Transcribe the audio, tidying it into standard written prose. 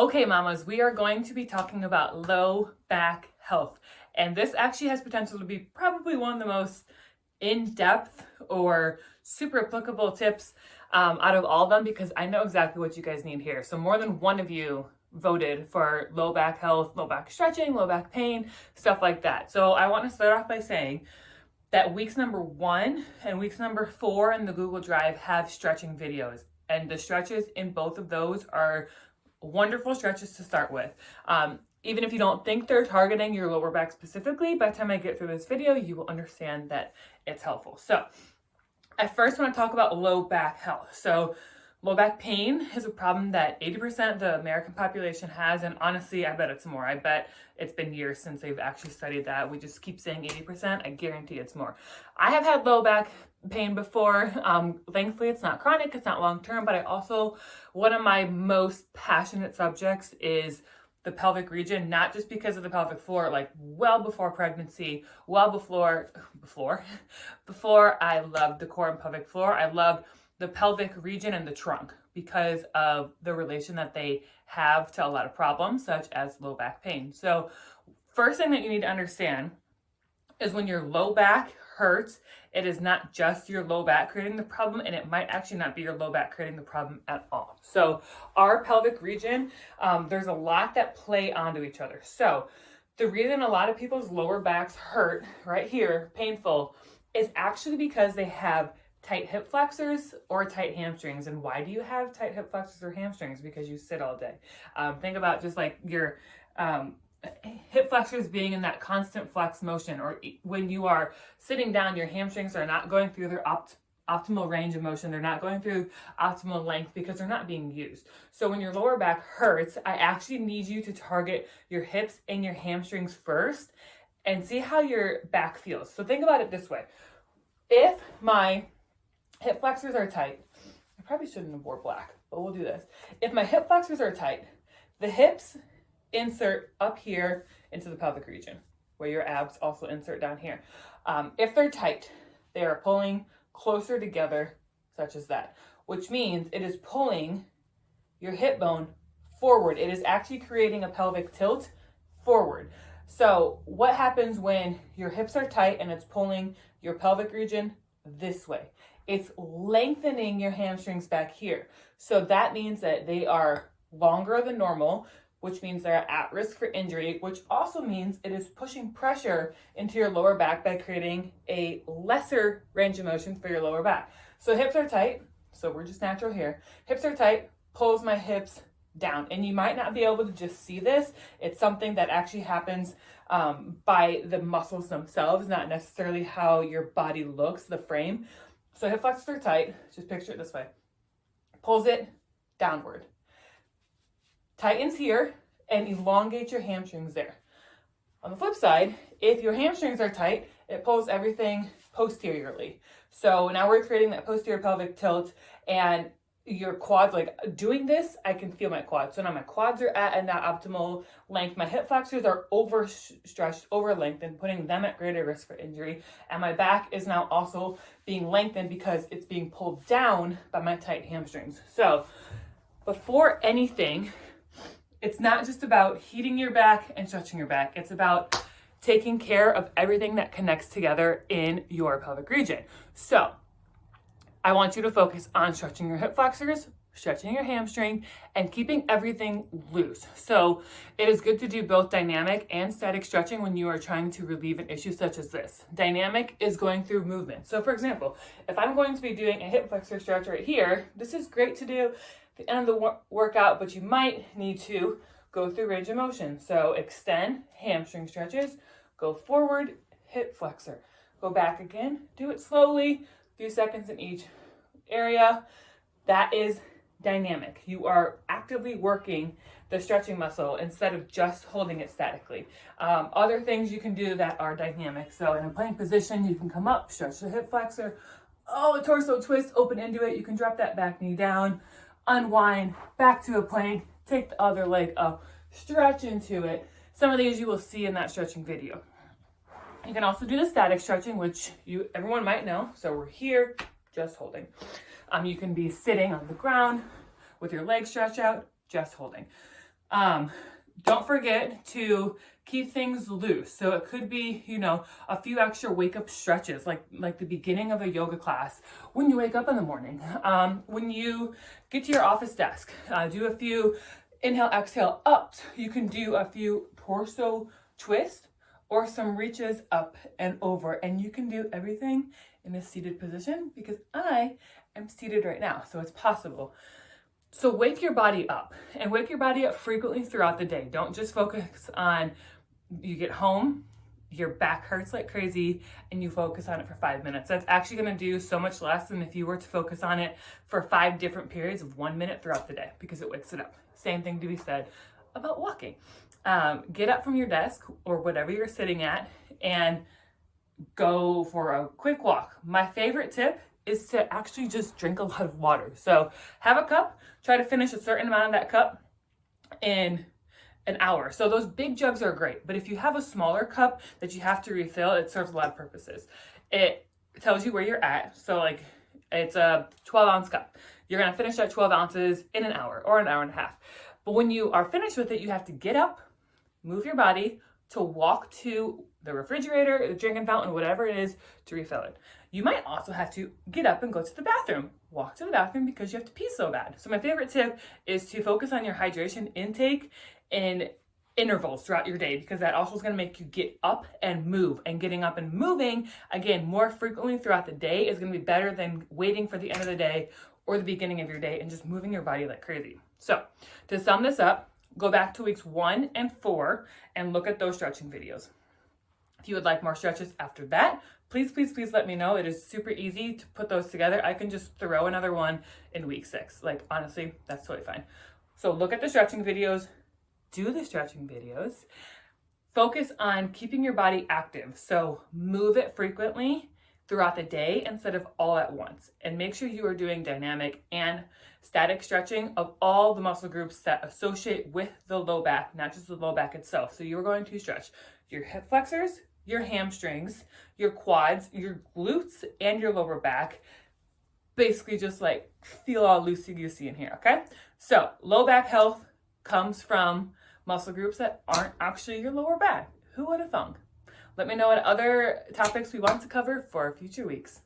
Okay, mamas, we are going to be talking about low back health. And this actually has potential to be probably one of the most in-depth or super applicable tips out of all of them, because I know exactly what you guys need here. So more than one of you voted for low back health, low back stretching, low back pain, stuff like that. So I want to start off by saying that weeks number 1 and weeks number 4 in the Google Drive have stretching videos. And the stretches in both of those are wonderful stretches to start with. Even if you don't think they're targeting your lower back specifically, by the time I get through this video, you will understand that it's helpful. So I first want to talk about low back health. So low back pain is a problem that 80% of the American population has, and honestly, I bet it's more. I bet it's been years since they've actually studied that. We just keep saying 80%. I guarantee it's more. I have had low back pain before. Thankfully, it's not chronic, it's not long-term, but one of my most passionate subjects is the pelvic region, not just because of the pelvic floor, like well before pregnancy, before I loved the core and pelvic floor, I loved the pelvic region and the trunk because of the relation that they have to a lot of problems such as low back pain. So first thing that you need to understand is when your low back hurts, it is not just your low back creating the problem, and it might actually not be your low back creating the problem at all. So our pelvic region, there's a lot that play onto each other. So the reason a lot of people's lower backs hurt right here, painful, is actually because they have tight hip flexors or tight hamstrings. And why do you have tight hip flexors or hamstrings? Because you sit all day. Think about just like your hip flexors being in that constant flex motion, or when you are sitting down, your hamstrings are not going through their optimal range of motion. They're not going through optimal length because they're not being used. So when your lower back hurts, I actually need you to target your hips and your hamstrings first and see how your back feels. So think about it this way. If my hip flexors are tight, I probably shouldn't have wore black, but we'll do this. If my hip flexors are tight, the hips insert up here into the pelvic region, where your abs also insert down here. If they're tight, they are pulling closer together, such as that, which means it is pulling your hip bone forward. It is actually creating a pelvic tilt forward. So what happens when your hips are tight and it's pulling your pelvic region this way? It's lengthening your hamstrings back here. So that means that they are longer than normal, which means they're at risk for injury, which also means it is pushing pressure into your lower back by creating a lesser range of motion for your lower back. So hips are tight, so we're just natural here. Hips are tight, pulls my hips down. And you might not be able to just see this. It's something that actually happens by the muscles themselves, not necessarily how your body looks, the frame. So hip flexors are tight, just picture it this way. Pulls it downward. Tightens here and elongates your hamstrings there. On the flip side, if your hamstrings are tight, it pulls everything posteriorly. So now we're creating that posterior pelvic tilt, and your quads, like doing this, I can feel my quads. So now my quads are at that optimal length. My hip flexors are overstretched, over lengthened, putting them at greater risk for injury. And my back is now also being lengthened because it's being pulled down by my tight hamstrings. So before anything, it's not just about heating your back and stretching your back. It's about taking care of everything that connects together in your pelvic region. So I want you to focus on stretching your hip flexors, stretching your hamstring, and keeping everything loose. So it is good to do both dynamic and static stretching when you are trying to relieve an issue such as this. Dynamic is going through movement. So for example, if I'm going to be doing a hip flexor stretch right here, this is great to do at the end of the workout, but you might need to go through range of motion. So extend, hamstring stretches, go forward, hip flexor, go back again, do it slowly, a few seconds in each area. That is dynamic. You are actively working the stretching muscle instead of just holding it statically. Other things you can do that are dynamic. So in a plank position, you can come up, stretch the hip flexor, a torso twist, open into it. You can drop that back knee down, unwind, back to a plank, take the other leg up, stretch into it. Some of these you will see in that stretching video. You can also do the static stretching, which everyone might know. So we're here, just holding. You can be sitting on the ground with your legs stretched out, just holding. Don't forget to keep things loose. So it could be, a few extra wake up stretches, like the beginning of a yoga class, when you wake up in the morning, when you get to your office desk, do a few inhale, exhale ups. You can do a few torso twists or some reaches up and over, and you can do everything in a seated position because I am seated right now, so it's possible. So wake your body up, and wake your body up frequently throughout the day. Don't just focus on you get home, your back hurts like crazy, and you focus on it for 5 minutes. That's actually going to do so much less than if you were to focus on it for 5 different periods of 1 minute throughout the day, because it wakes it up. Same thing to be said about walking. Get up from your desk or whatever you're sitting at and go for a quick walk. My favorite tip is to actually just drink a lot of water. So have a cup, try to finish a certain amount of that cup in an hour. So those big jugs are great, but if you have a smaller cup that you have to refill, it serves a lot of purposes. It tells you where you're at. So like it's a 12-ounce cup. You're gonna finish that 12 ounces in an hour or an hour and a half. But when you are finished with it, you have to get up, move your body to walk to the refrigerator, the drinking fountain, whatever it is, to refill it. You might also have to get up and go to the bathroom. Walk to the bathroom because you have to pee so bad. So my favorite tip is to focus on your hydration intake in intervals throughout your day, because that also is going to make you get up and move. And getting up and moving, again, more frequently throughout the day is going to be better than waiting for the end of the day or the beginning of your day and just moving your body like crazy. So to sum this up, go back to weeks 1 and 4 and look at those stretching videos. If you would like more stretches after that, please let me know. It is super easy to put those together. I can just throw another one in week 6. Like, honestly, that's totally fine. So look at the stretching videos, do the stretching videos, focus on keeping your body active. So move it frequently throughout the day instead of all at once. And make sure you are doing dynamic and static stretching of all the muscle groups that associate with the low back, not just the low back itself. So you're going to stretch your hip flexors, your hamstrings, your quads, your glutes, and your lower back. Basically just like feel all loosey-goosey in here, okay? So low back health comes from muscle groups that aren't actually your lower back. Who would have thunk? Let me know what other topics we want to cover for future weeks.